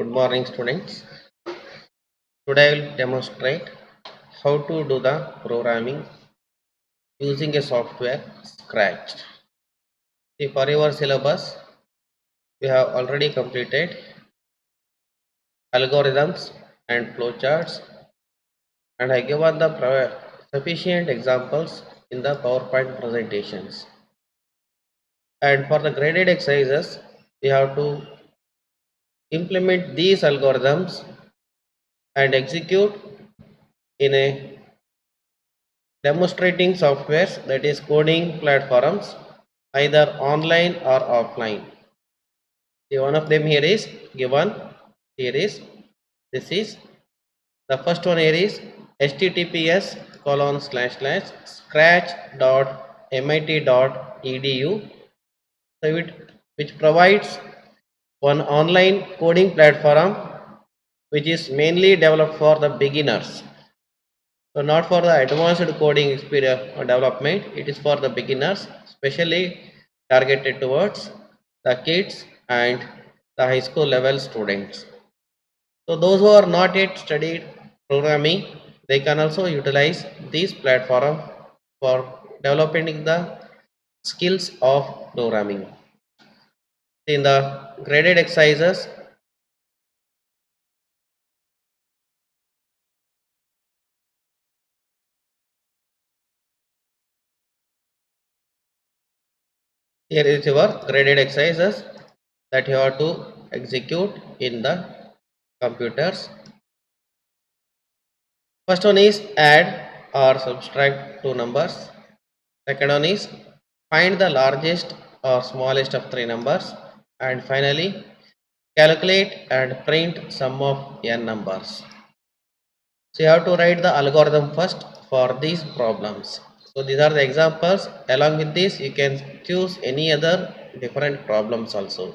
Good morning, students. Today I will demonstrate how to do the programming using a software Scratch. See, for your syllabus, we have already completed algorithms and flowcharts, and I given the sufficient examples in the PowerPoint presentations. And for the graded exercises, we have to implement these algorithms and execute in a demonstrating softwares, that is coding platforms, either online or offline. The one of them here is given. Here is this is the first one. Here is https://scratch.mit.edu, so which provides one online coding platform which is mainly developed for the beginners. So not for the advanced coding experience or development, it is for the beginners, especially targeted towards the kids and the high school level students. So those who are not yet studied programming, they can also utilize this platform for developing the skills of programming. In the graded exercises, here is your graded exercises that you have to execute in the computers. First one is add or subtract two numbers. Second one is find the largest or smallest of three numbers. And finally, calculate and print sum of n numbers. So you have to write the algorithm first for these problems. So these are the examples. Along with this, you can choose any other different problems also.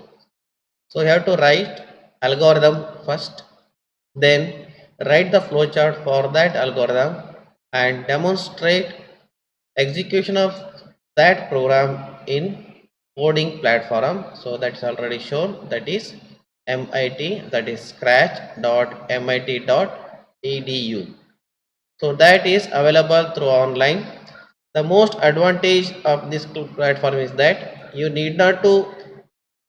So you have to write algorithm first, then write the flowchart for that algorithm and demonstrate execution of that program in coding platform. So that's already shown, that is MIT, that is scratch.mit.edu. So that is available through online. The most advantage of this platform is that you need not to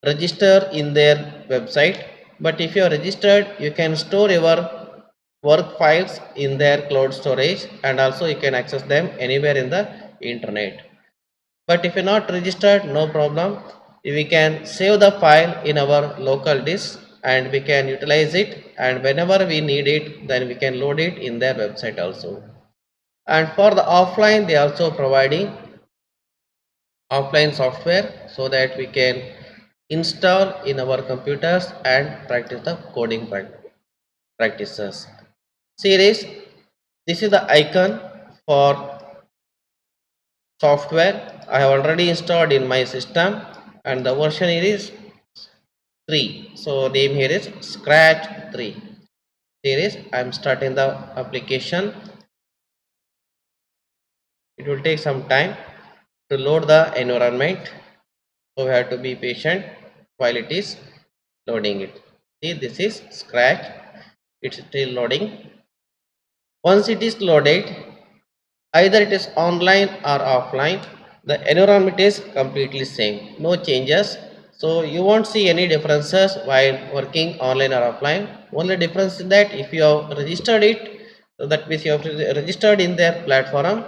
register in their website, but if you are registered, you can store your work files in their cloud storage, and also you can access them anywhere in the internet. But if you're not registered, no problem, we can save the file in our local disk and we can utilize it, and whenever we need it, then we can load it in their website also. And for the offline, they are also providing offline software so that we can install in our computers and practice the coding practices. Series, this is the icon for software I have already installed in my system, and the version here is 3. So name here is Scratch 3. Here is I am starting the application. It will take some time to load the environment, so we have to be patient while it is loading it. See, this is Scratch. It's still loading. Once it is loaded, either it is online or offline, the environment is completely same, no changes. So you won't see any differences while working online or offline. Only difference is that if you have registered it, so that means you have registered in their platform,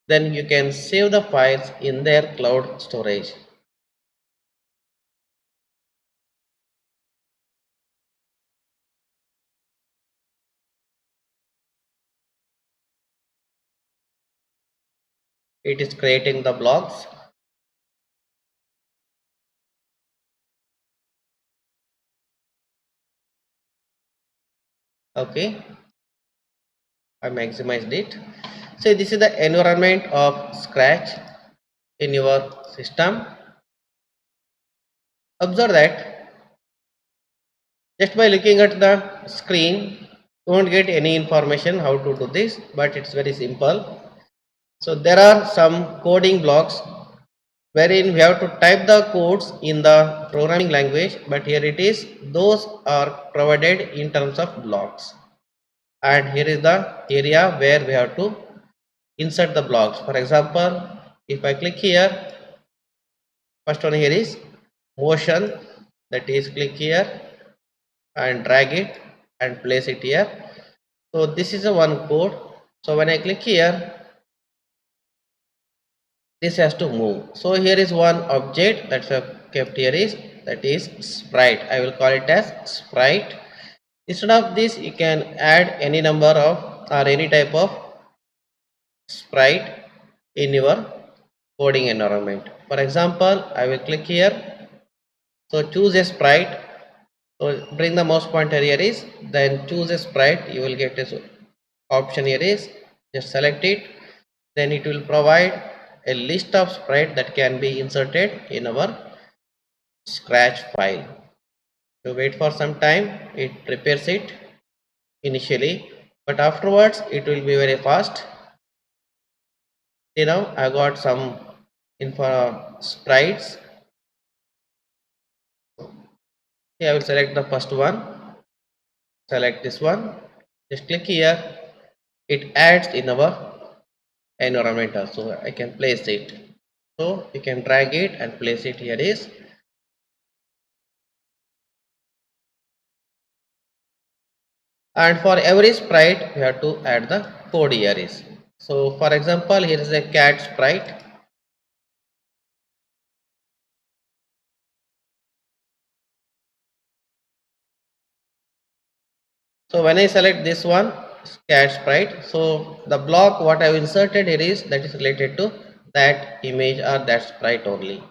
then you can save the files in their cloud storage. It is creating the blocks. Okay, I maximized it. So this is the environment of Scratch in your system. Observe that just by looking at the screen, you won't get any information how to do this, but it's very simple. So there are some coding blocks wherein we have to type the codes in the programming language, but here it is, those are provided in terms of blocks. And here is the area where we have to insert the blocks. For example, if I click here, first one here is motion, that is click here and drag it and place it here. So this is a one code. So when I click here, this has to move. So here is one object that's kept here is, that is sprite. I will call it as sprite. Instead of this, you can add any number of or any type of sprite in your coding environment. For example, I will click here. So choose a sprite. So bring the mouse pointer here is, then choose a sprite. You will get a option here is, just select it. Then it will provide a list of sprite that can be inserted in our scratch file. So wait for some time, it prepares it initially, but afterwards it will be very fast. See, now I got some info sprites. Here I will select the first one, select this one, just click here, it adds in our environment also. I can place it. So you can drag it and place it here is. And for every sprite we have to add the code here is. So for example, here is a cat sprite. So when I select this one, cat sprite, so the block what I have inserted here is, that is related to that image or that sprite only.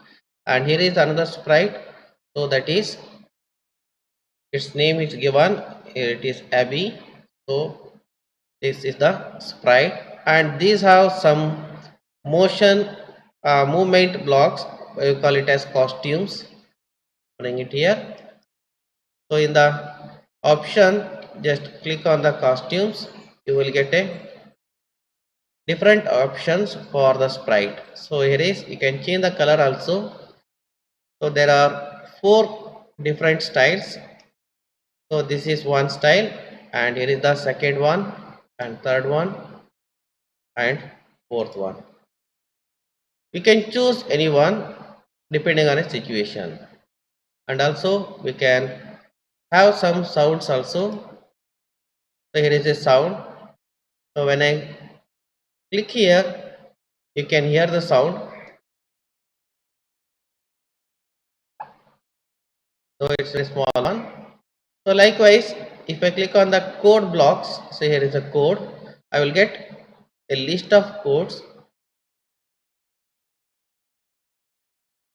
And here is another sprite, so that is, its name is given, here it is Abby. So this is the sprite, and these have some motion movement blocks, we call it as costumes. Bring it here. So in the option, just click on the costumes, you will get a different options for the sprite. So here is, you can change the color also. So there are 4 different styles. So this is one style, and here is the second one and third one and fourth one. We can choose any one depending on a situation, and also we can have some sounds also. So here is a sound. So when I click here, you can hear the sound. So it's a small one. So likewise, if I click on the code blocks, so here is a code, I will get a list of codes.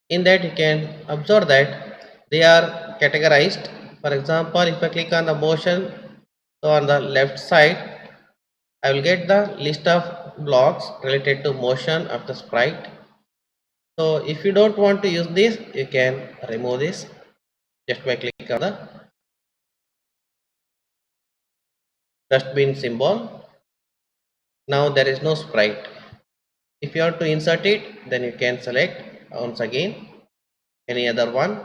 In that you can observe that they are categorized. For example, if I click on the motion, so on the left side, I will get the list of blocks related to motion of the sprite. So if you don't want to use this, you can remove this just by clicking on the dustbin symbol. Now there is no sprite. If you want to insert it, then you can select once again any other one.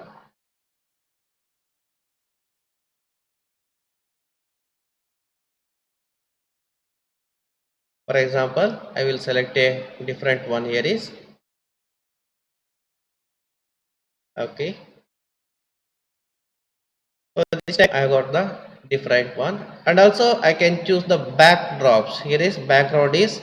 For example, I will select a different one here is. Okay. So this time I got the different one, and also I can choose the backdrops. Here is background is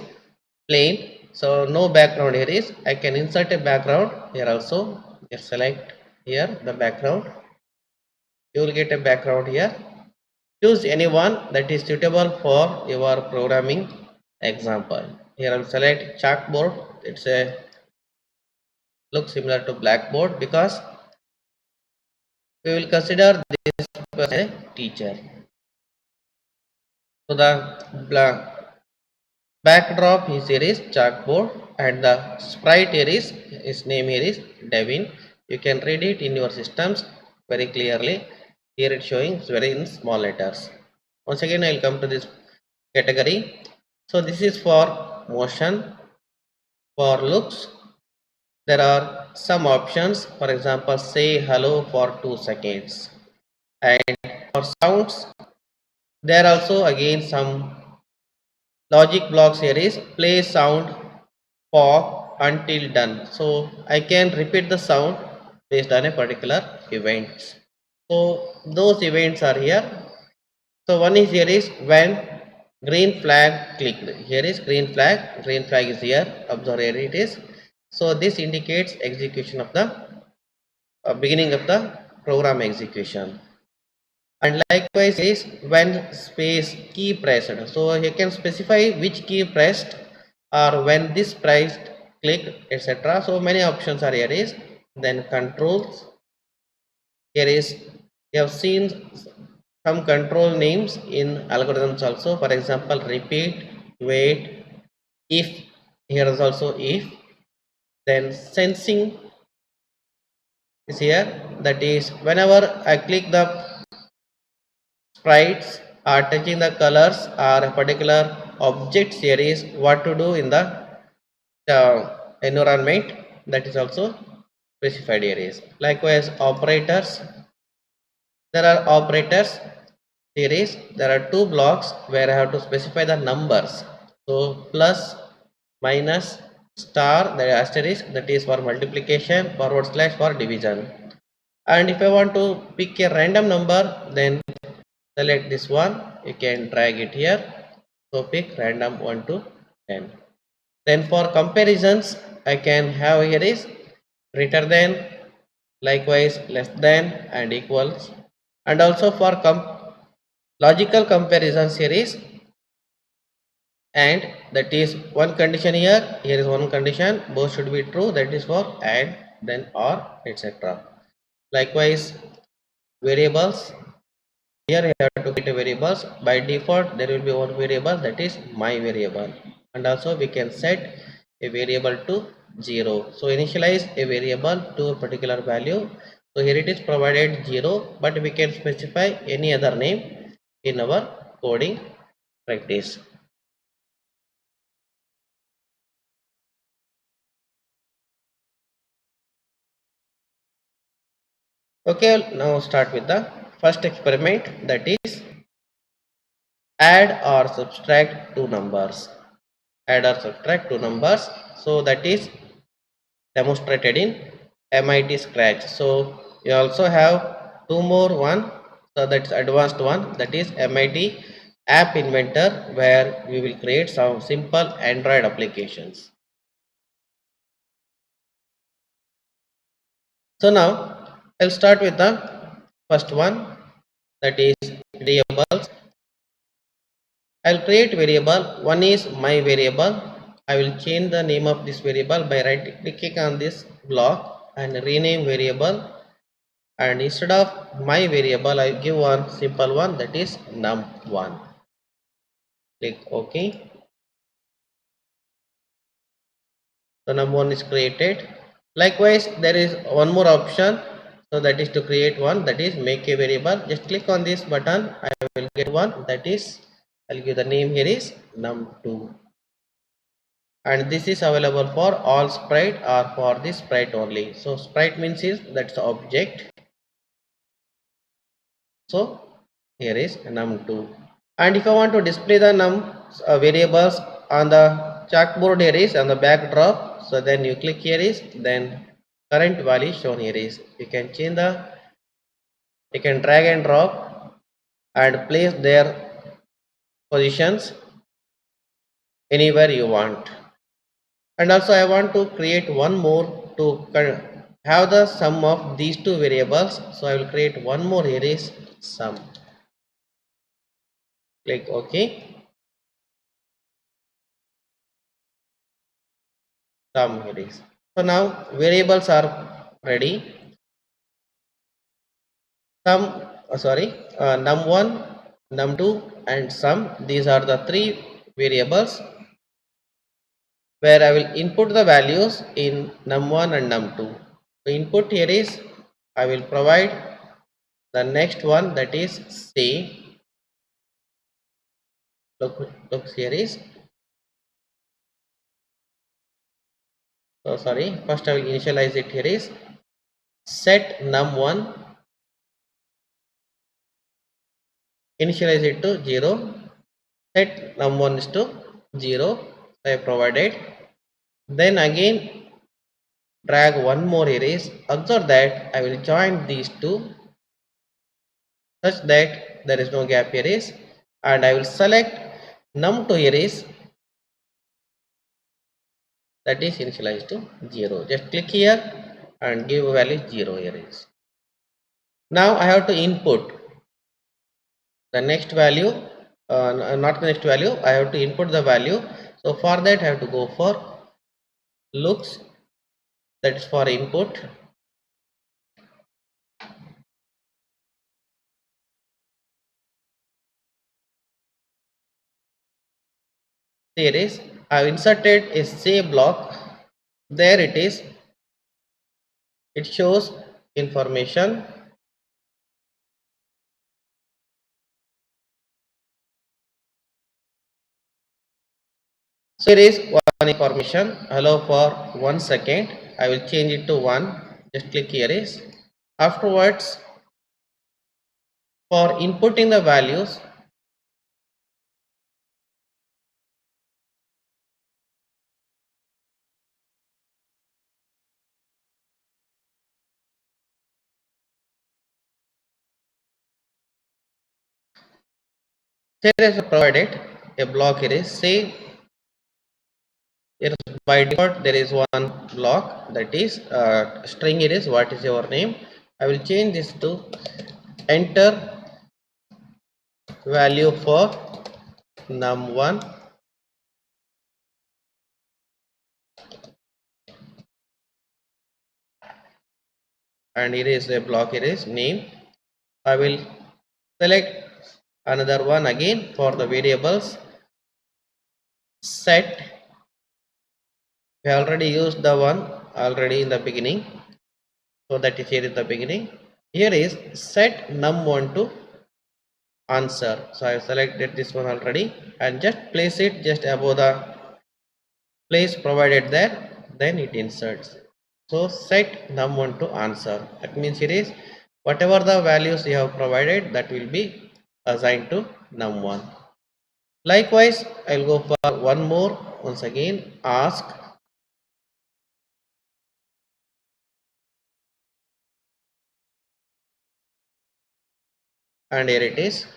plain, so no background here is. I can insert a background here also. Just select here the background. You will get a background here. Choose any one that is suitable for your programming example. Here I will select chalkboard. It's a look similar to blackboard because we will consider this as a teacher. So the backdrop is here is chalkboard, and the sprite here is, his name here is Devin. You can read it in your systems very clearly. Here it's showing, it's very in small letters. Once again, I will come to this category. So this is for motion, for looks, there are some options. For example, say hello for 2 seconds. And for sounds, there are also again some logic blocks. Here is play sound for until done. So I can repeat the sound based on a particular event. So those events are here. So one is here is when green flag clicked. Here is green flag. Green flag is here. Observe here it is. So this indicates execution of the beginning of the program execution. And likewise is when space key pressed. So you can specify which key pressed or when this pressed click, etc. So many options are here is. Then controls. Here is you have seen some control names in algorithms also. For example, repeat, wait, if. Here is also if. Then sensing is here. That is whenever I click the sprites are touching the colors or a particular object series, what to do in the environment, that is also specified areas. Likewise operators, there are operators series. There are two blocks where I have to specify the numbers. So plus, minus, star, the asterisk, that is for multiplication, forward slash for division. And if I want to pick a random number, then select this one. You can drag it here. So pick random 1 to 10. Then for comparisons, I can have here is greater than, likewise less than and equals. And also for logical comparison series, and that is one condition here. Here is one condition, both should be true, that is for and, then or, etc. Likewise variables, here you have to create a variables. By default there will be one variable, that is my variable. And also we can set a variable to 0. So initialize a variable to a particular value. So here it is provided 0, but we can specify any other name in our coding practice. Okay, now start with the first experiment, that is add or subtract two numbers. Add or subtract two numbers. So that is demonstrated in MIT Scratch. So you also have two more one. So that's advanced one, that is MIT App Inventor, where we will create some simple Android applications. So now I'll start with the first one, that is variables. I'll create variable. One is my variable. I will change the name of this variable by right clicking on this block and rename variable. And instead of my variable, I give one simple one, that is num1. Click OK. So num1 is created. Likewise, there is one more option. So that is to create one, that is make a variable. Just click on this button. I will get one, that is I'll give the name here is num2. And this is available for all sprite or for this sprite only. So sprite means is that's the object. So here is num2. And if I want to display the num variables on the chalkboard, here is on the backdrop. So then you click here is, then current value shown here is. You can change the, you can drag and drop and place their positions anywhere you want. And also I want to create one more to have the sum of these two variables. So I will create one more, here is sum. Click OK. Sum here is. So now variables are ready. Sum, num1, num2 and sum. These are the three variables where I will input the values in num1 and num2. The input here is, I will provide the next one, that is say. Look here is. So sorry, first I will initialize it. Here is set num1, initialize it to 0, set num1 is to 0. So I provided. Then again drag one more erase. Observe that I will join these two such that there is no gap erase, and I will select num2 erase, that is initialized to 0. Just click here and give a value 0 erase. Now I have to input the next value, not the next value, I have to input the value. So for that I have to go for looks, that is for input. There is, I have inserted a say block. There it is, it shows information. So here is one information, hello for 1 second. I will change it to 1. Just click here is. Afterwards, for inputting the values, there is provided a block here is say. Here by default there is one block, that is string. It is what is your name. I will change this to enter value for num1, and it is a block, it is name. I will select another one again for the variables set. We already used the one already in the beginning, so that is here in the beginning. Here is set num1 to answer. So I have selected this one already and just place it just above the place provided there, then it inserts. So set num1 to answer, that means it is whatever the values you have provided, that will be assigned to num1. Likewise I will go for one more. Once again ask, and here it is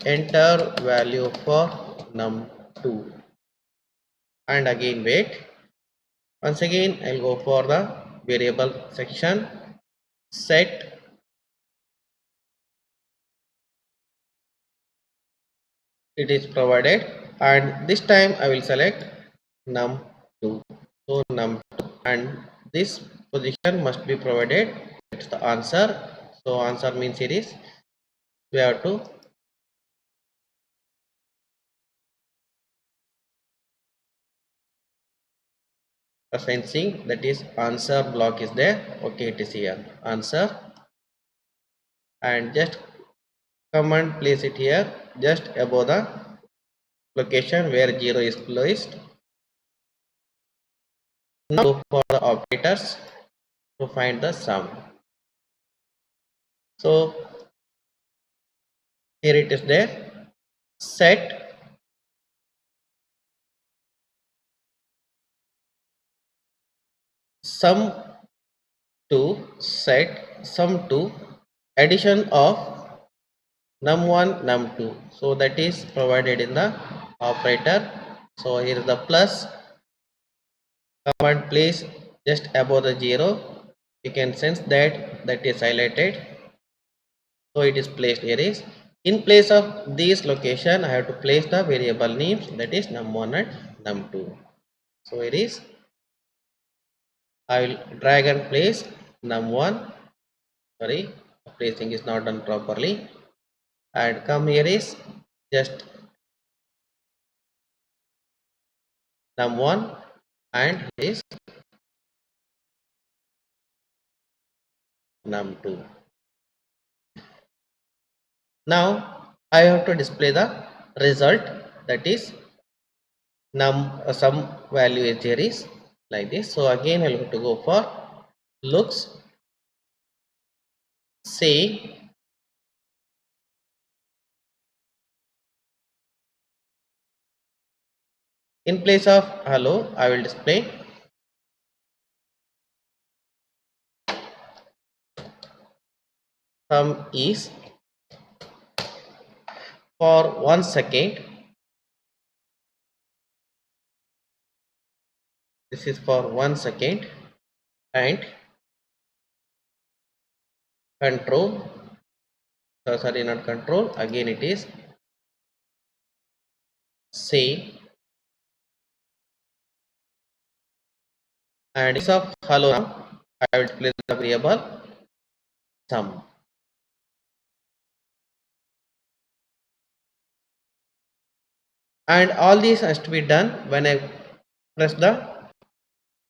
enter value for num2, and again wait. Once again I'll go for the variable section, set it is provided, and this time I will select num2. So num2, and this position must be provided, it's the answer. So answer means it is, we have to assign C, that is answer block is there. Okay, it is here answer, and just come and place it here just above the location where 0 is placed. Now go for the operators to find the sum. So here it is there, set sum to, set sum to addition of num1 num2. So that is provided in the operator. So here is the plus, come and place just above the 0. You can sense that that is highlighted, so it is placed here is. In place of this location I have to place the variable names, that is num1 and num2. So it is, I will drag and place num1, sorry placing is not done properly, and come here is just num1, and here is num2. Now I have to display the result, that is some value is here is like this. So again I'll have to go for looks, say in place of hello I will display sum is for 1 second. This is for 1 second, and control, sorry, not control, again it is say, and instead of hello now I will display the variable sum. And all this has to be done when I press the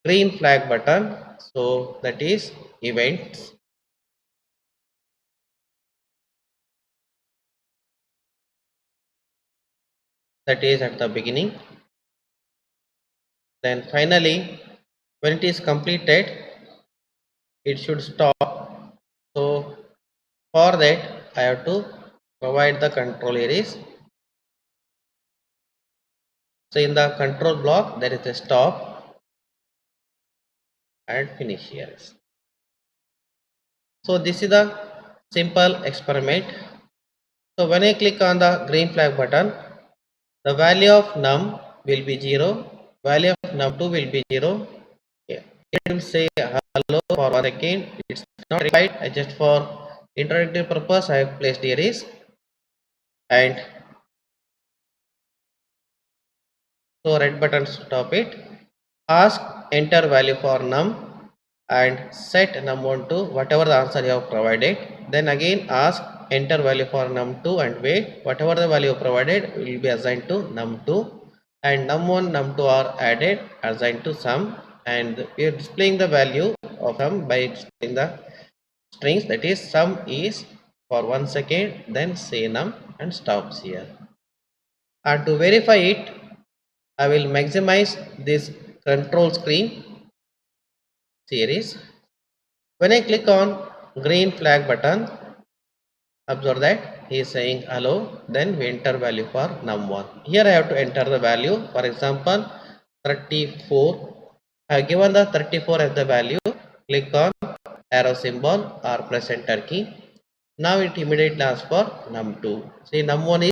green flag button. So that is events, that is at the beginning. Then finally when it is completed it should stop. So for that I have to provide the control areas. So in the control block there is a stop and finish here. So this is the simple experiment. So when I click on the green flag button, the value of num will be 0, value of num2 will be 0. It will say hello for 1 second. It's not required. I just for interactive purpose I have placed here is, and so red button stop it. Ask enter value for num and set num1 to whatever the answer you have provided. Then again ask enter value for num2 and wait, whatever the value provided will be assigned to num2, and num1 num2 are added assigned to sum, and we are displaying the value of sum by displaying the strings, that is sum is for 1 second, then say num and stops here. And to verify it I will maximize this control screen series. When I click on green flag button, observe that he is saying hello, then we enter value for num1. Here I have to enter the value, for example 34. I have given the 34 as the value. Click on arrow symbol or press enter key. Now it immediately asks for num2. See, num1